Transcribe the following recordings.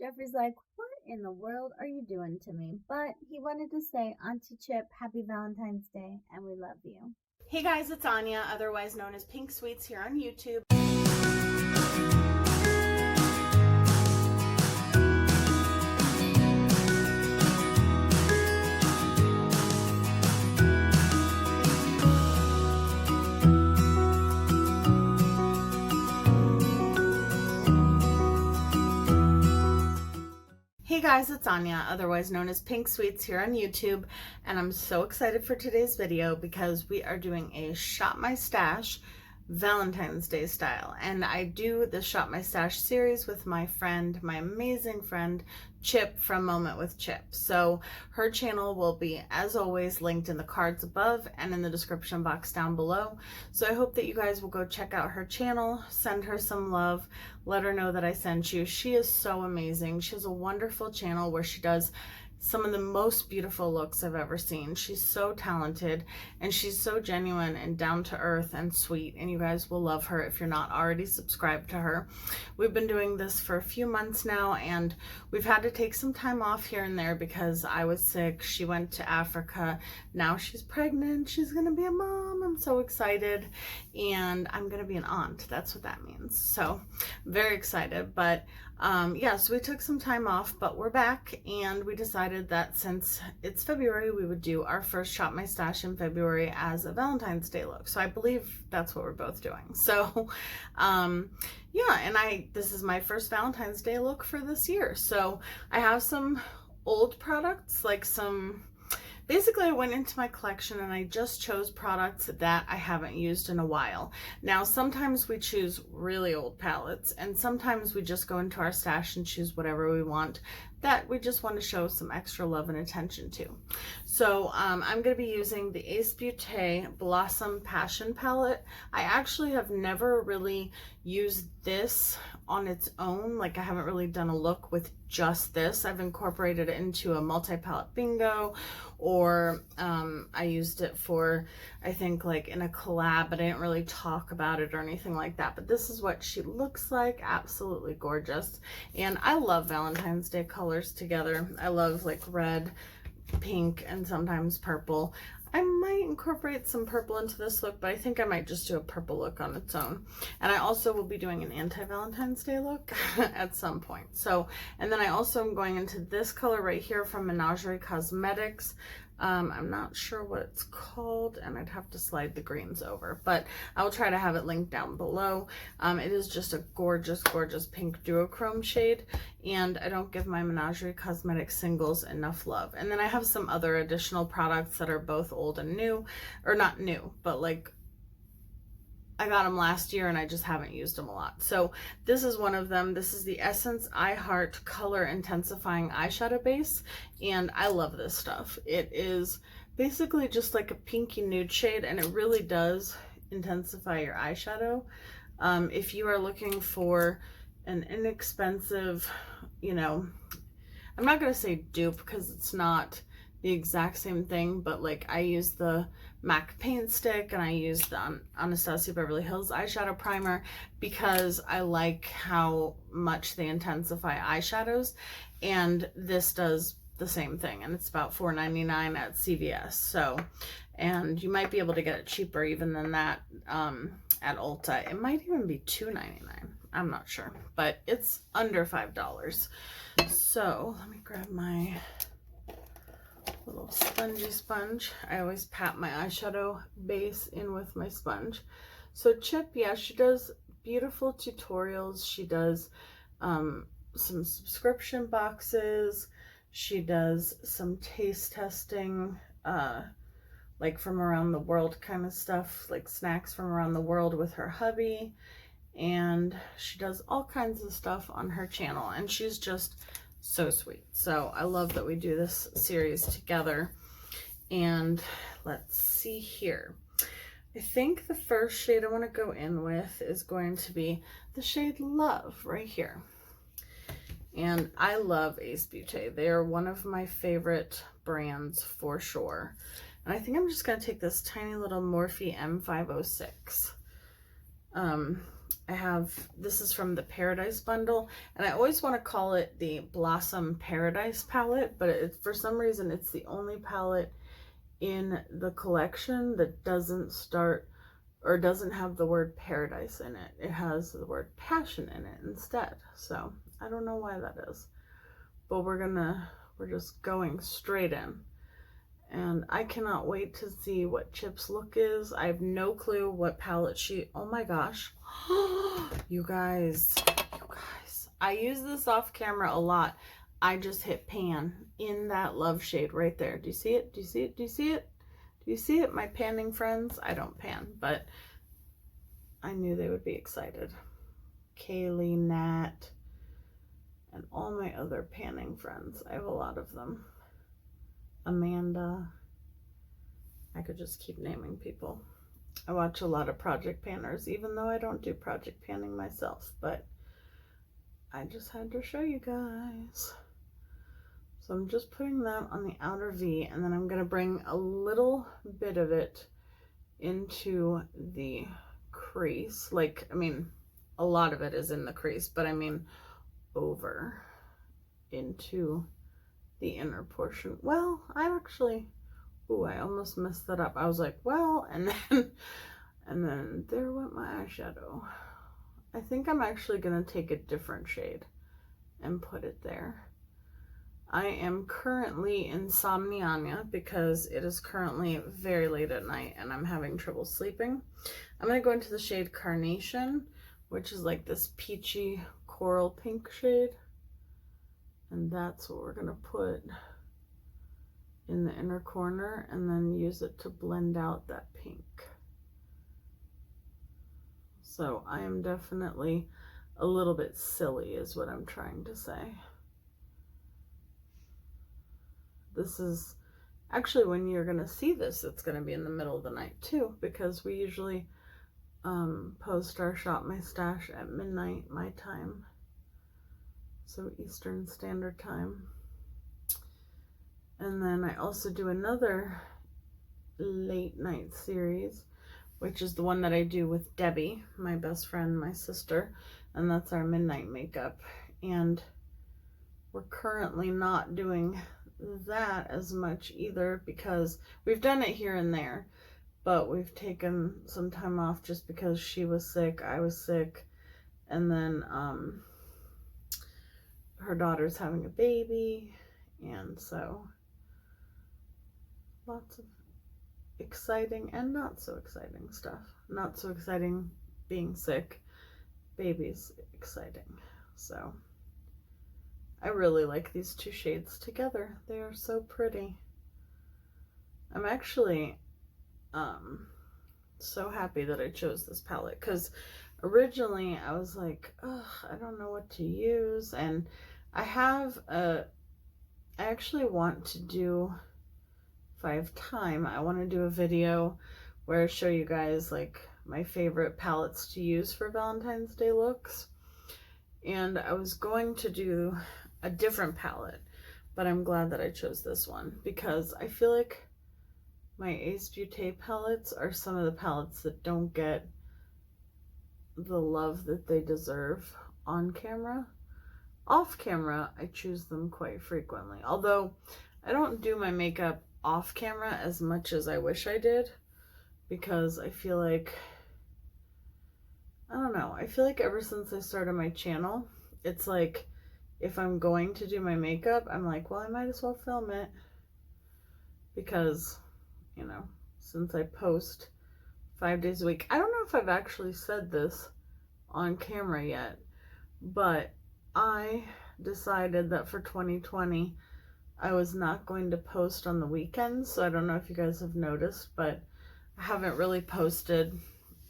Jeffrey's like, what in the world are you doing to me? But he wanted to say, Auntie Chip, happy Valentine's Day, and we love you. Hey guys, it's Anya, otherwise known as Pink Sweets here on YouTube. Hey guys, it's Anya, otherwise known as Pink Sweets here on YouTube, and I'm so excited for today's video because we are doing a Shop My Stash Valentine's Day style. And I do the Shop My Stash series with my friend, my amazing friend, Chip from Moment with Chip. So her channel will be, as always, linked in the cards above and in the description box down below. So I hope that you guys will go check out her channel, send her some love, let her know that I sent you. She is so amazing. She has a wonderful channel where she does some of the most beautiful looks I've ever seen. She's so talented and she's so genuine and down to earth and sweet, and you guys will love her if you're not already subscribed to her. We've been doing this for a few months now, and we've had to take some time off here and there because I was sick. She went to Africa. Now she's pregnant. She's gonna be a mom. I'm so excited, and I'm gonna be an aunt. That's what that means. So I'm very excited. But yeah, so we took some time off, but we're back, and we decided that since it's February, we would do our first Shop My Stash in February as a Valentine's Day look. So I believe that's what we're both doing. So yeah, and this is my first Valentine's Day look for this year. So I have some old products, like basically I went into my collection and I just chose products that I haven't used in a while. Now, sometimes we choose really old palettes, and sometimes we just go into our stash and choose whatever we want that we just want to show some extra love and attention to. So I'm going to be using the Ace Beauté Blossom Passion palette. I actually have never really used this on its own. Like, I haven't really done a look with just this. I've incorporated it into a multi-palette bingo, or I used it for, I think, like in a collab, but I didn't really talk about it or anything like that. But this is what she looks like. Absolutely gorgeous. And I love Valentine's Day colors together. I love like red, pink, and sometimes purple. I might incorporate some purple into this look, but I think I might just do a purple look on its own. And I also will be doing an anti-Valentine's Day look at some point. So, and then I also am going into this color right here from Menagerie Cosmetics. I'm not sure what it's called, and I'd have to slide the greens over, but I will try to have it linked down below. It is just a gorgeous, gorgeous pink duochrome shade, and I don't give my Menagerie Cosmetics singles enough love. And then I have some other additional products that are both old and new, or not new, but like I got them last year and I just haven't used them a lot. So this is one of them. This is the Essence I Heart Color Intensifying Eyeshadow Base, and I love this stuff. It is basically just like a pinky nude shade, and it really does intensify your eyeshadow. If you are looking for an inexpensive, you know, I'm not going to say dupe because it's not the exact same thing, but like I use the MAC paint stick and I use the Anastasia Beverly Hills eyeshadow primer because I like how much they intensify eyeshadows, and this does the same thing, and it's about $4.99 at CVS. So, and you might be able to get it cheaper even than that at Ulta. It might even be $2.99. I'm not sure, but it's under $5. So let me grab my little spongy sponge. I always pat my eyeshadow base in with my sponge. So Chip, yeah, she does beautiful tutorials. She does some subscription boxes. She does some taste testing, like from around the world kind of stuff, like snacks from around the world with her hubby. And she does all kinds of stuff on her channel, and she's just so sweet. So I love that we do this series together. And let's see here. I think the first shade I want to go in with is going to be the shade Love right here. And I love Ace Beauté. They are one of my favorite brands for sure. And I think I'm just going to take this tiny little Morphe M506. I have, this is from the Paradise bundle, and I always want to call it the Blossom Paradise palette, but for some reason it's the only palette in the collection that doesn't start or doesn't have the word paradise in it. It has the word passion in it instead. So I don't know why that is, but we're just going straight in. And I cannot wait to see what Chip's look is. I have no clue what palette oh my gosh. You guys, I use this off camera a lot. I just hit pan in that love shade right there. Do you see it? Do you see it? Do you see it? Do you see it? My panning friends? I don't pan, but I knew they would be excited. Kaylee, Nat, and all my other panning friends. I have a lot of them. Amanda. I could just keep naming people. I watch a lot of project panners, even though I don't do project panning myself, but I just had to show you guys. So I'm just putting that on the outer V, and then I'm going to bring a little bit of it into the crease. Like, I mean, a lot of it is in the crease, but I mean over into the inner portion. Well, I actually, ooh, I almost messed that up. I was like, well, and then there went my eyeshadow. I think I'm actually gonna take a different shade and put it there. I am currently insomniana because it is currently very late at night and I'm having trouble sleeping. I'm gonna go into the shade Carnation, which is like this peachy coral pink shade. And that's what we're going to put in the inner corner and then use it to blend out that pink. So I am definitely a little bit silly is what I'm trying to say. This is actually, when you're going to see this, it's going to be in the middle of the night too, because we usually post our Shop My Stash at midnight my time. So Eastern Standard Time. And then I also do another late night series, which is the one that I do with Debbie, my best friend, my sister, and that's our midnight makeup. And we're currently not doing that as much either because we've done it here and there, but we've taken some time off just because she was sick, I was sick, and then her daughter's having a baby, and so lots of exciting and not so exciting stuff. Not so exciting being sick, baby's exciting. So I really like these two shades together. They are so pretty. I'm actually so happy that I chose this palette because originally I was like, ugh, I don't know what to use, and I actually want to do, if I have time, I want to do a video where I show you guys like my favorite palettes to use for Valentine's Day looks. And I was going to do a different palette, but I'm glad that I chose this one because I feel like my Ace Beautē palettes are some of the palettes that don't get the love that they deserve on camera. Off camera, I choose them quite frequently, although I don't do my makeup off camera as much as I wish I did, because I feel like, I don't know, I feel like ever since I started my channel, it's like, if I'm going to do my makeup, I'm like, well, I might as well film it, because, you know, since I post 5 days a week, I don't know if I've actually said this on camera yet, but I decided that for 2020 I was not going to post on the weekends. So I don't know if you guys have noticed, but I haven't really posted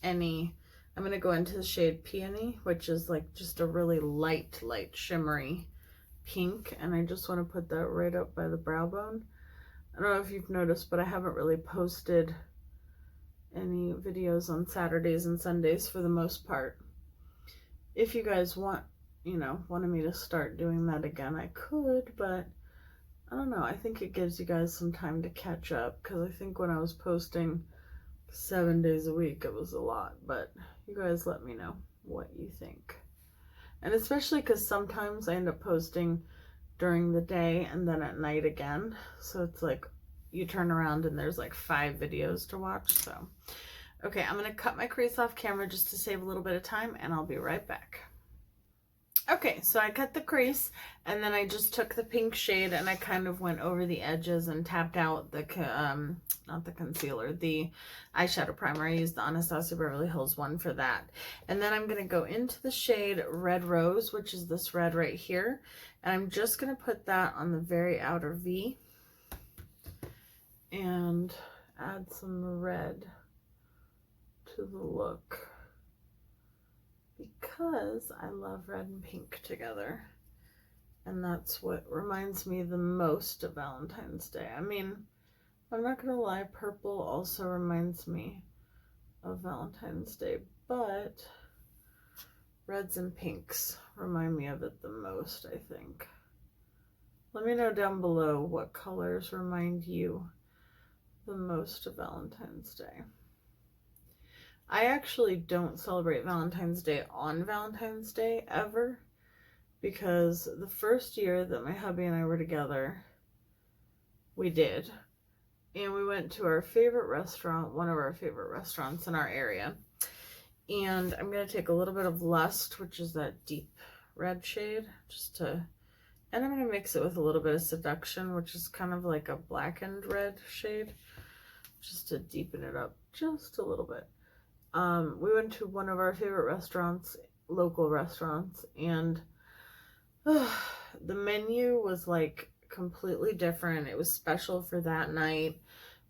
any. I'm going to go into the shade Peony, which is like just a really light shimmery pink, and I just want to put that right up by the brow bone. I don't know if you've noticed, but I haven't really posted any videos on Saturdays and Sundays for the most part. If you guys wanted me to start doing that again, I could, but I don't know. I think it gives you guys some time to catch up, because I think when I was posting 7 days a week, it was a lot, but you guys let me know. what you think. And especially because sometimes I end up posting during the day and then at night again. So it's like you turn around and there's like 5 videos to watch. So, okay, I'm going to cut my crease off camera just to save a little bit of time, and I'll be right back. Okay, so I cut the crease, and then I just took the pink shade and I kind of went over the edges and tapped out the, not the concealer, the eyeshadow primer. I used the Anastasia Beverly Hills one for that. And then I'm going to go into the shade Red Rose, which is this red right here. And I'm just going to put that on the very outer V and add some red to the look, because I love red and pink together, and that's what reminds me the most of Valentine's Day. I mean, I'm not gonna lie, purple also reminds me of Valentine's Day, but reds and pinks remind me of it the most, I think. Let me know down below what colors remind you the most of Valentine's Day. I actually don't celebrate Valentine's Day on Valentine's Day ever, because the first year that my hubby and I were together, we did. And we went to our favorite restaurant, one of our favorite restaurants in our area. And I'm going to take a little bit of Lust, which is that deep red shade, and I'm going to mix it with a little bit of Seduction, which is kind of like a blackened red shade, just to deepen it up just a little bit. We went to one of our favorite restaurants, local restaurants, and the menu was like completely different. It was special for that night,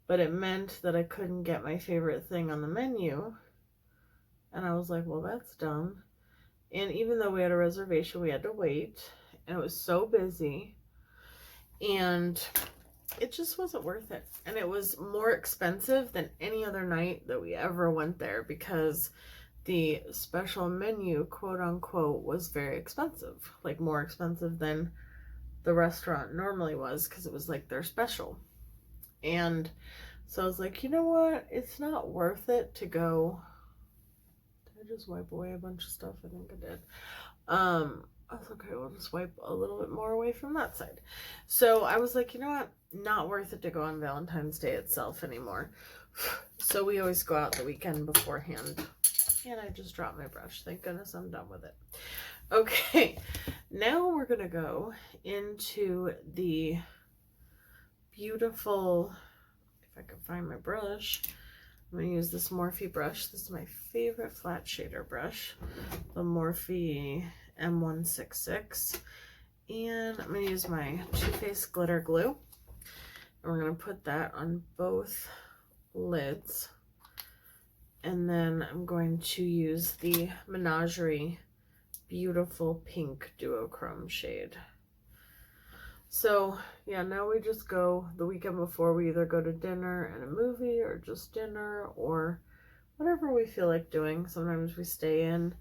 but it meant that I couldn't get my favorite thing on the menu. And I was like, well, that's dumb. And even though we had a reservation, we had to wait, and it was so busy, and it just wasn't worth it. And it was more expensive than any other night that we ever went there, because the special menu, quote unquote, was very expensive, like more expensive than the restaurant normally was, because it was like their special. And so I was like, you know what, it's not worth it to go. Did I just wipe away a bunch of stuff? I think I did. I was okay, we'll just wipe a little bit more away from that side. So I was like, you know what, not worth it to go on Valentine's Day itself anymore. So we always go out the weekend beforehand. And I just dropped my brush. Thank goodness I'm done with it. Okay, now we're gonna go into the beautiful, if I can find my brush, I'm gonna use this Morphe brush. This is my favorite flat shader brush, the Morphe M166. And I'm gonna use my Too Faced glitter glue. And we're gonna put that on both lids. And then I'm going to use the Menagerie beautiful pink duochrome shade. So yeah, now we just go the weekend before. We either go to dinner and a movie, or just dinner, or whatever we feel like doing. Sometimes we stay in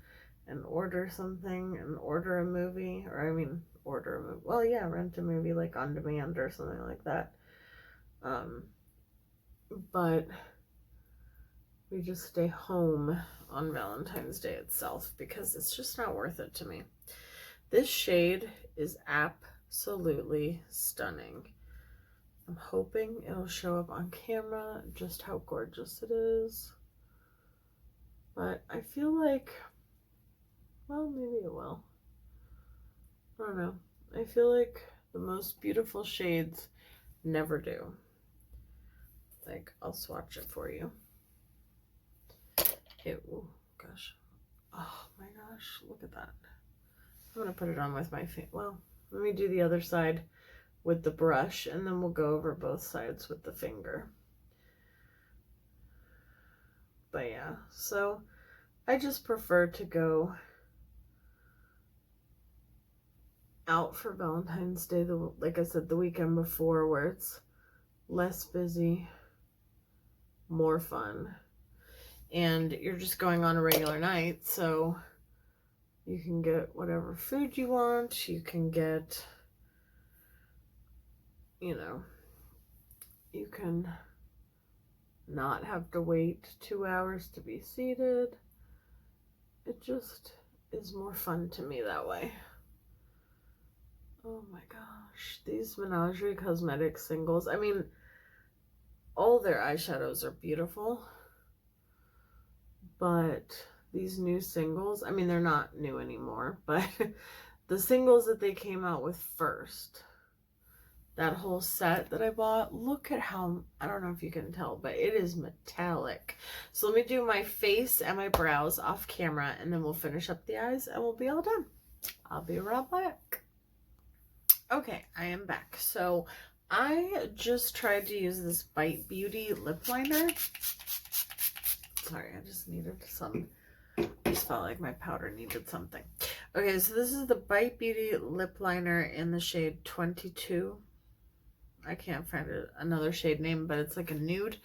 and order something and order a movie, or I mean order a movie, well yeah, rent a movie like on demand or something like that. But we just stay home on Valentine's Day itself, because it's just not worth it to me. This shade is absolutely stunning. I'm hoping it'll show up on camera just how gorgeous it is. But I feel like, well, maybe it will. I don't know. I feel like the most beautiful shades never do. Like, I'll swatch it for you. Oh gosh. Oh my gosh, look at that. I'm gonna put it on with my face. Well, let me do the other side with the brush, and then we'll go over both sides with the finger. But yeah, so I just prefer to go out for Valentine's Day, like I said, the weekend before, where it's less busy, more fun. And you're just going on a regular night, so you can get whatever food you want. You can get, you know, you can not have to wait 2 hours to be seated. it just is more fun to me that way. Oh my gosh, these Menagerie Cosmetics singles. I mean, all their eyeshadows are beautiful, but these new singles, I mean, they're not new anymore, but the singles that they came out with first, that whole set that I bought, look at how, I don't know if you can tell, but it is metallic. So let me do my face and my brows off camera, and then we'll finish up the eyes and we'll be all done. I'll be right back. Okay, I am back. So I just tried to use this Bite Beauty lip liner. Sorry, I just needed some, just felt like my powder needed something. Okay, so this is the Bite Beauty lip liner in the shade 22. I can't find another shade name, but it's like a nude,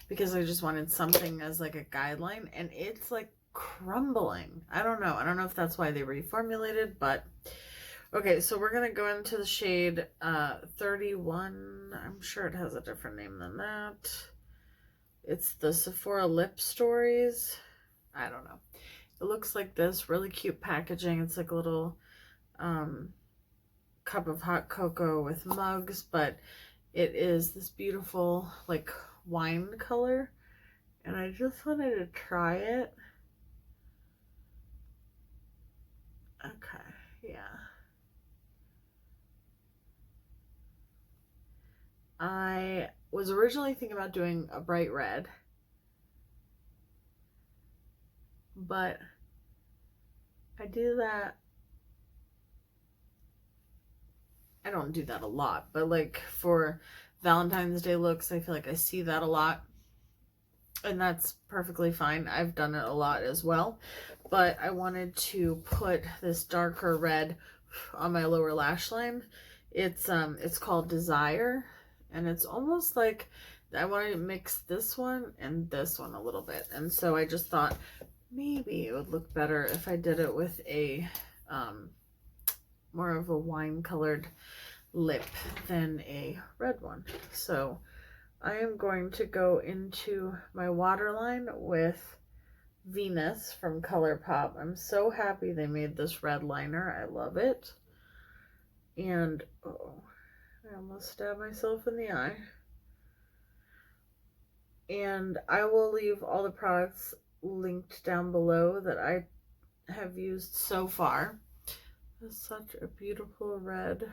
because I just wanted something as like a guideline, and it's like crumbling. I don't know if that's why they reformulated, but okay, so we're gonna go into the shade 31. I'm sure it has a different name than that. It's the Sephora Lipstories. I don't know. It looks like this, really cute packaging. It's like a little cup of hot cocoa with mugs, but it is this beautiful like wine color, and I just wanted to try it. Okay, yeah. I was originally thinking about doing a bright red, but I do that. I don't do that a lot, but like for Valentine's Day looks, I feel like I see that a lot, and that's perfectly fine. I've done it a lot as well, but I wanted to put this darker red on my lower lash line. It's called Desire, and it's almost like I wanted to mix this one and this one a little bit, and so I just thought maybe it would look better if I did it with a more of a wine colored lip than a red one. So I am going to go into my waterline with Venus from Colourpop. I'm so happy they made this red liner. I love it. And oh, I almost stabbed myself in the eye. And I will leave all the products linked down below that I have used so far. It's such a beautiful red.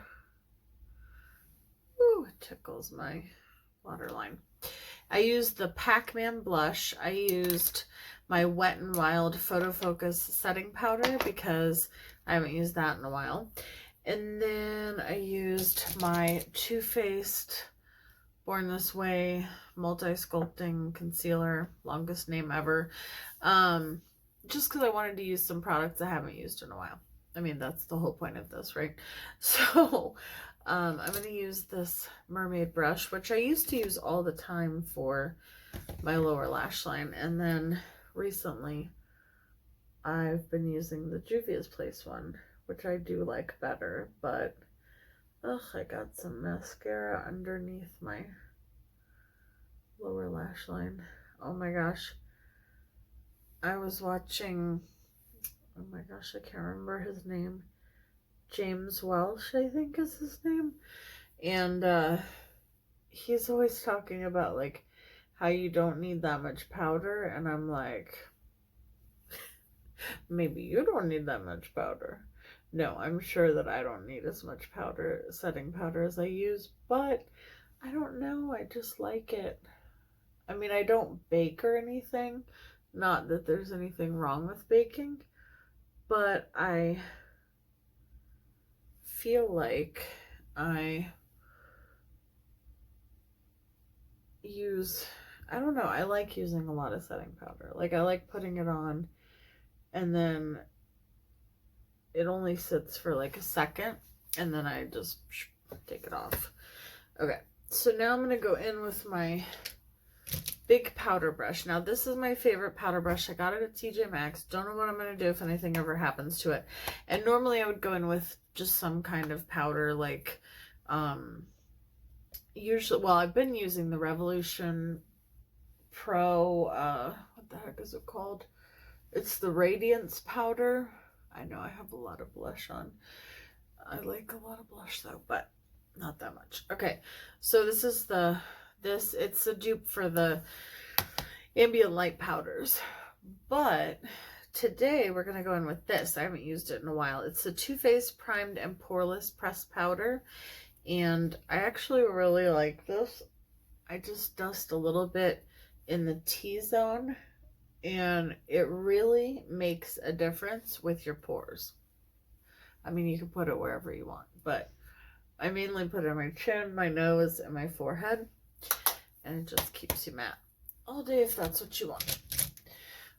Ooh, it tickles my waterline. I used the Pac-Man blush. I used my Wet n Wild Photo Focus setting powder because I haven't used that in a while. And then I used my Too Faced Born This Way multi-sculpting concealer, longest name ever, just because I wanted to use some products I haven't used in a while. I mean, that's the whole point of this, right? So I'm going to use this mermaid brush, which I used to use all the time for my lower lash line, and then recently I've been using the Juvia's Place one, which I do like better, but ugh, I got some mascara underneath my lower lash line. Oh my gosh. I was watching, oh my gosh, I can't remember his name. James Welsh, I think is his name. And he's always talking about like how you don't need that much powder, and I'm like, maybe you don't need that much powder. No, I'm sure that I don't need as much powder, setting powder, as I use, but I don't know, I just like it. I mean, I don't bake or anything, not that there's anything wrong with baking, but I feel like I use, I don't know, I like using a lot of setting powder. Like, I like putting it on and then it only sits for like a second and then I just take it off. Okay, so now I'm going to go in with my big powder brush. Now, this is my favorite powder brush. I got it at TJ Maxx. Don't know what I'm going to do if anything ever happens to it. And normally I would go in with just some kind of powder, like, usually, well, I've been using the Revolution Pro, what the heck is it called? It's the Radiance powder. I know I have a lot of blush on. I like a lot of blush though, but not that much. Okay, so this is it's a dupe for the ambient light powders. But today we're going to go in with this. I haven't used it in a while. It's the Too Faced Primed and Poreless Pressed Powder. And I actually really like this. I just dust a little bit in the T-zone. And it really makes a difference with your pores. I mean, you can put it wherever you want. But I mainly put it on my chin, my nose, and my forehead. And it just keeps you matte all day if that's what you want.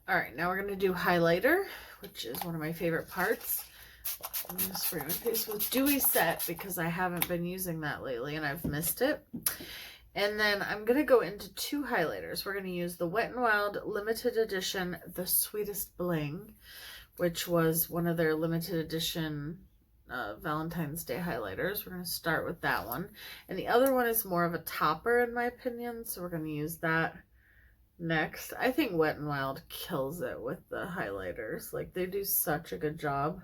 All right, now we're going to do highlighter, which is one of my favorite parts. I'm going to spray my face with Dewy Set because I haven't been using that lately and I've missed it. And then I'm going to go into two highlighters. We're going to use the Wet n Wild limited edition, The Sweetest Bling, which was one of their limited edition Valentine's Day highlighters. We're going to start with that one. And the other one is more of a topper in my opinion, so we're going to use that next. I think Wet n Wild kills it with the highlighters. Like, they do such a good job.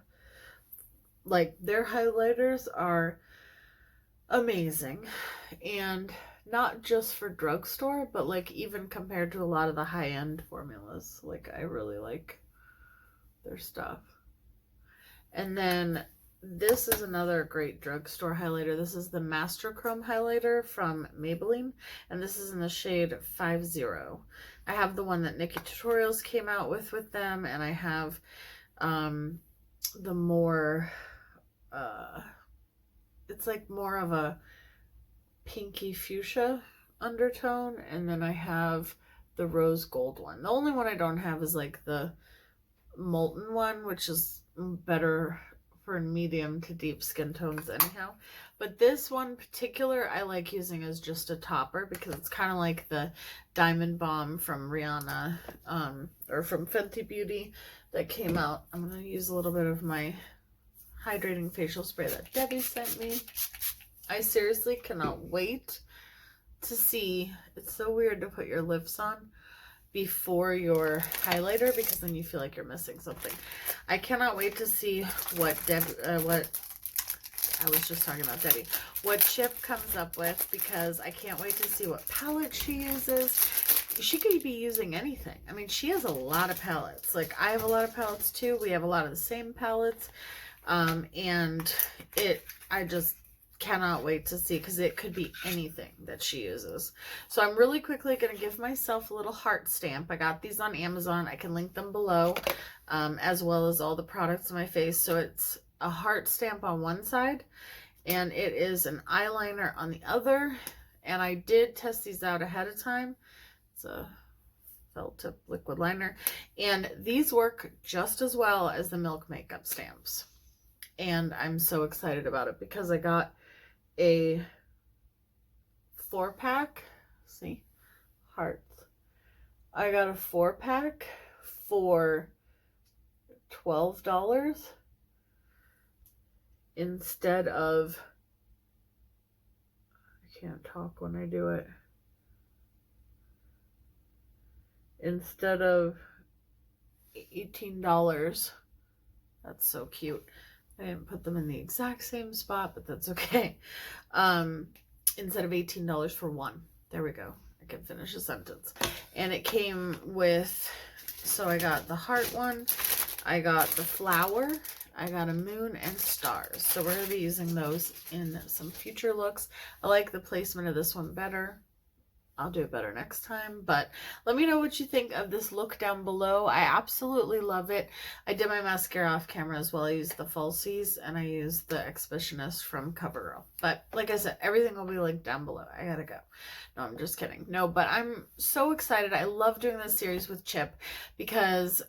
Like, their highlighters are amazing. And not just for drugstore, but like even compared to a lot of the high-end formulas. Like, I really like their stuff. And then this is another great drugstore highlighter. This is the Master Chrome highlighter from Maybelline, and this is in the shade 50. I have the one that Nikki Tutorials came out with them, and I have the more it's like more of a pinky fuchsia undertone, and then I have the rose gold one. The only one I don't have is like the molten one, which is better for medium to deep skin tones anyhow. But this one particular I like using as just a topper because it's kind of like the Diamond Bomb from Rihanna or from Fenty Beauty that came out. I'm going to use a little bit of my hydrating facial spray that Debbie sent me. I seriously cannot wait to see. It's so weird to put your lips on before your highlighter because then you feel like you're missing something. I cannot wait to see what I was just talking about Debbie, what Chip comes up with, because I can't wait to see what palette she uses. She could be using anything. I mean, she has a lot of palettes. Like, I have a lot of palettes too. We have a lot of the same palettes. And I just cannot wait to see, because it could be anything that she uses. So I'm really quickly going to give myself a little heart stamp. I got these on Amazon. I can link them below, as well as all the products on my face. So it's a heart stamp on one side, and it is an eyeliner on the other. And I did test these out ahead of time. It's a felt tip liquid liner, and these work just as well as the Milk makeup stamps. And I'm so excited about it because I got a 4-pack. See, hearts. I got a 4-pack for $12 instead of, I can't talk when I do it, instead of $18. That's so cute. I didn't put them in the exact same spot, but that's okay. Instead of $18 for one. There we go. I can finish a sentence. And it came with, so I got the heart one, I got the flower, I got a moon and stars. So we're going to be using those in some future looks. I like the placement of this one better. I'll do it better next time, but let me know what you think of this look down below. I absolutely love it. I did my mascara off camera as well. I used the Falsies and I used the Exhibitionist from CoverGirl. But like I said, everything will be linked down below. I gotta go. No, I'm just kidding. No, but I'm so excited. I love doing this series with Chip because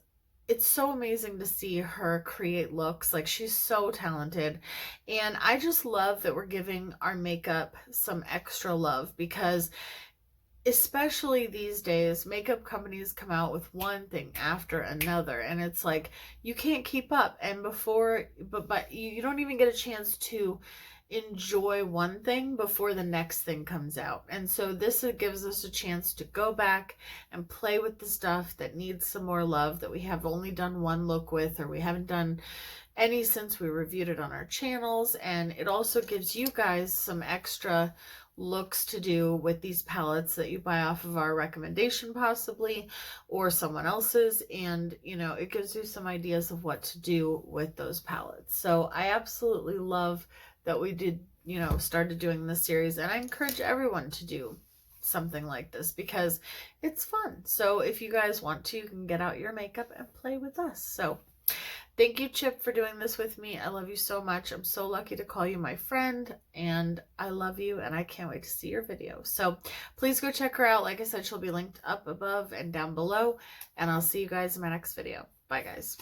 it's so amazing to see her create looks. Like, she's so talented. And I just love that we're giving our makeup some extra love because especially these days, makeup companies come out with one thing after another, and it's like you can't keep up. And but you don't even get a chance to enjoy one thing before the next thing comes out. And so this gives us a chance to go back and play with the stuff that needs some more love, that we have only done one look with, or we haven't done any since we reviewed it on our channels. And it also gives you guys some extra looks to do with these palettes that you buy off of our recommendation possibly, or someone else's, and you know, it gives you some ideas of what to do with those palettes. So I absolutely love that we did, you know, started doing this series, and I encourage everyone to do something like this because it's fun. So if you guys want to, you can get out your makeup and play with us. So thank you, Chip, for doing this with me. I love you so much. I'm so lucky to call you my friend, and I love you, and I can't wait to see your video. So please go check her out. Like I said, she'll be linked up above and down below, and I'll see you guys in my next video. Bye, guys.